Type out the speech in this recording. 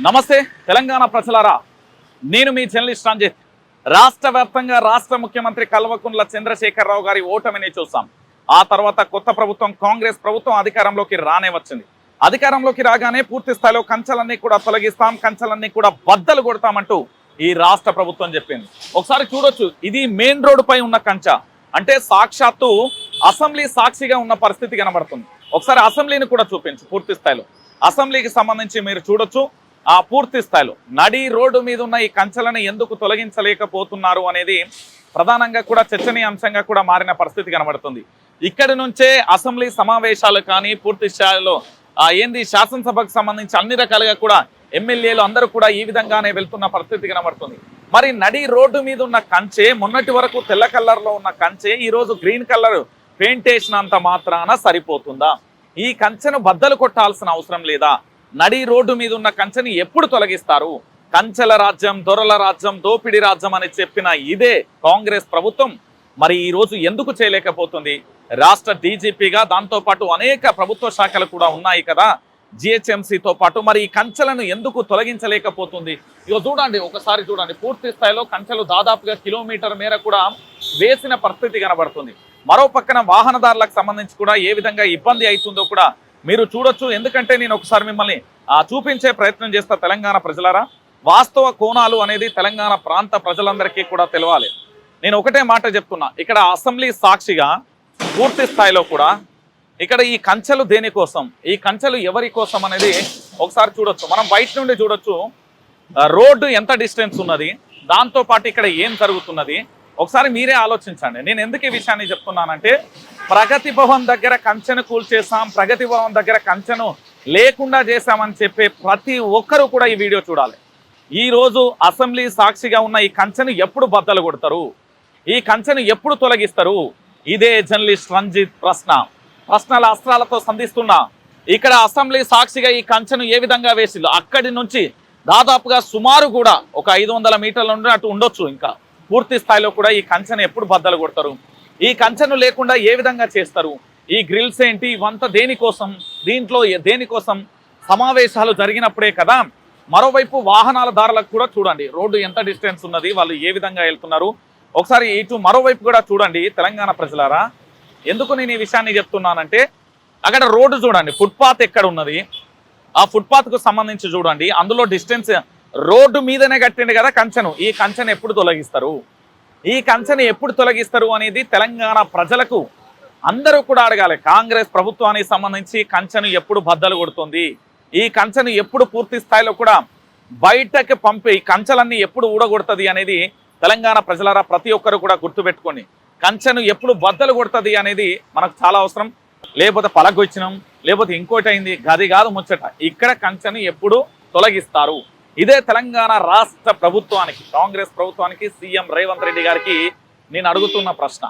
నమస్తే తెలంగాణ ప్రజలారా, నేను మీ జర్నలిస్ట్ రంజిత్. రాష్ట్ర వ్యాప్తంగా రాష్ట్ర ముఖ్యమంత్రి కల్వకుంట్ల చంద్రశేఖరరావు గారి ఓటమిని చూసాం. ఆ తర్వాత కొత్త ప్రభుత్వం కాంగ్రెస్ ప్రభుత్వం అధికారంలోకి రానే వచ్చింది. అధికారంలోకి రాగానే పూర్తి స్థాయిలో కంచెలన్నీ కూడా తొలగిస్తాం, కంచెలన్నీ కూడా బద్దలు కొడతామంటూ ఈ రాష్ట్ర ప్రభుత్వం చెప్పింది. ఒకసారి చూడొచ్చు, ఇది మెయిన్ రోడ్డు పై ఉన్న కంచె, అంటే సాక్షాత్తు అసెంబ్లీ సాక్షిగా ఉన్న పరిస్థితి కనబడుతుంది. ఒకసారి అసెంబ్లీని కూడా చూపించు పూర్తి స్థాయిలో. అసెంబ్లీకి సంబంధించి మీరు చూడొచ్చు, ఆ పూర్తి స్థాయిలో నడి రోడ్డు మీద ఉన్న ఈ కంచెలను ఎందుకు తొలగించలేకపోతున్నారు అనేది ప్రధానంగా కూడా చర్చనీయాంశంగా కూడా మారిన పరిస్థితి కనబడుతుంది. ఇక్కడి నుంచే అసెంబ్లీ సమావేశాలు కానీ పూర్తి స్థాయిలో శాసనసభకు సంబంధించి అన్ని రకాలుగా కూడా ఎమ్మెల్యేలు అందరూ కూడా ఈ విధంగానే వెళ్తున్న పరిస్థితి కనబడుతుంది. మరి నడి రోడ్డు మీద ఉన్న కంచె, మొన్నటి వరకు తెల్ల కలర్లో ఉన్న కంచె ఈరోజు గ్రీన్ కలర్ పెయింట్ వేసినంత మాత్రాన సరిపోతుందా? ఈ కంచెను బద్దలు కొట్టాల్సిన అవసరం లేదా? నడి రోడ్డు మీద ఉన్న కంచెని ఎప్పుడు తొలగిస్తారు? కంచెల రాజ్యం, దొరల రాజ్యం, దోపిడీ రాజ్యం అని చెప్పిన ఇదే కాంగ్రెస్ ప్రభుత్వం మరి ఈ రోజు ఎందుకు చేయలేకపోతుంది? రాష్ట్ర డీజీపీగా దాంతోపాటు అనేక ప్రభుత్వ శాఖలు కూడా ఉన్నాయి కదా, జిహెచ్ఎంసీతో పాటు. మరి ఈ కంచెలను ఎందుకు తొలగించలేకపోతుంది? ఇక చూడండి, ఒకసారి చూడండి, పూర్తి స్థాయిలో కంచెలు దాదాపుగా కిలోమీటర్ మేర కూడా వేసిన పరిస్థితి కనబడుతుంది. మరో పక్కన వాహనదారులకు సంబంధించి కూడా ఏ విధంగా ఇబ్బంది అవుతుందో కూడా మీరు చూడొచ్చు. ఎందుకంటే నేను ఒకసారి మిమ్మల్ని చూపించే ప్రయత్నం చేస్తా. తెలంగాణ ప్రజలారా, వాస్తవ కోణాలు అనేది తెలంగాణ ప్రాంత ప్రజలందరికీ కూడా తెలవాలి. నేను ఒకటే మాట చెప్తున్నా, ఇక్కడ అసెంబ్లీ సాక్షిగా పూర్తి స్థాయిలో కూడా ఇక్కడ ఈ కంచెలు దేనికోసం, ఈ కంచెలు ఎవరి కోసం అనేది ఒకసారి చూడొచ్చు. మనం బయట నుండి చూడొచ్చు రోడ్డు ఎంత డిస్టెన్స్ ఉన్నది, దాంతోపాటు ఇక్కడ ఏం జరుగుతున్నది ఒకసారి మీరే ఆలోచించండి. నేను ఎందుకు ఈ విషయాన్ని చెప్తున్నానంటే, ప్రగతి భవన్ దగ్గర కంచెను కూల్చేసాం, ప్రగతి భవన్ దగ్గర కంచెను లేకుండా చేశామని చెప్పే ప్రతి ఒక్కరూ కూడా ఈ వీడియో చూడాలి. ఈరోజు అసెంబ్లీ సాక్షిగా ఉన్న ఈ కంచెను ఎప్పుడు బద్దలు కొడతారు? ఈ కంచెను ఎప్పుడు తొలగిస్తారు? ఇదే జర్నలిస్ట్ రంజిత్ ప్రశ్నల అస్త్రాలతో సంధిస్తున్నా. ఇక్కడ అసెంబ్లీ సాక్షిగా ఈ కంచెను ఏ విధంగా వేసిల్లు, అక్కడి నుంచి దాదాపుగా సుమారు కూడా ఒక 500 మీటర్ల నుండి అటు ఉండొచ్చు. ఇంకా పూర్తి స్థాయిలో కూడా ఈ కంచెను ఎప్పుడు బద్దలు కొడతారు? ఈ కంచెను లేకుండా ఏ విధంగా చేస్తారు? ఈ గ్రిల్స్ ఏంటి, ఇవంతా దేనికోసం? దీంట్లో దేనికోసం? సమావేశాలు జరిగినప్పుడే కదా. మరోవైపు వాహనాల దారులకు కూడా చూడండి, రోడ్డు ఎంత డిస్టెన్స్ ఉన్నది, వాళ్ళు ఏ విధంగా వెళ్తున్నారు. ఒకసారి ఇటు మరోవైపు కూడా చూడండి. తెలంగాణ ప్రజలారా, ఎందుకు నేను ఈ విషయాన్ని చెప్తున్నానంటే, అక్కడ రోడ్డు చూడండి, ఫుట్పాత్ ఎక్కడ ఉన్నది, ఆ ఫుట్పాత్కు సంబంధించి చూడండి. అందులో డిస్టెన్స్ రోడ్డు మీదనే కట్టిండు కదా కంచెను. ఈ కంచెను ఎప్పుడు తొలగిస్తారు? ఈ కంచెను ఎప్పుడు తొలగిస్తారు అనేది తెలంగాణ ప్రజలకు అందరూ కూడా అడగాలి. కాంగ్రెస్ ప్రభుత్వానికి సంబంధించి కంచెను ఎప్పుడు బద్దలు కొడుతుంది, ఈ కంచెను ఎప్పుడు పూర్తి స్థాయిలో కూడా బయటకు పంపి ఈ కంచెలన్నీ ఎప్పుడు ఊడగొడుతుంది అనేది తెలంగాణ ప్రజలారా ప్రతి ఒక్కరు కూడా గుర్తుపెట్టుకోండి. కంచెను ఎప్పుడు బద్దలు కొడుతుంది అనేది మనకు చాలా అవసరం. లేకపోతే పలగొచ్చినాం, లేకపోతే ఇంకోటి అయింది, గది కాదు ముచ్చట. ఇక్కడ కంచెను ఎప్పుడు తొలగిస్తారు? ఇదే తెలంగాణ రాష్ట్ర ప్రభుత్వానికి, కాంగ్రెస్ ప్రభుత్వానికి, సీఎం రేవంత్ రెడ్డి గారికి నేను అడుగుతున్న ప్రశ్న.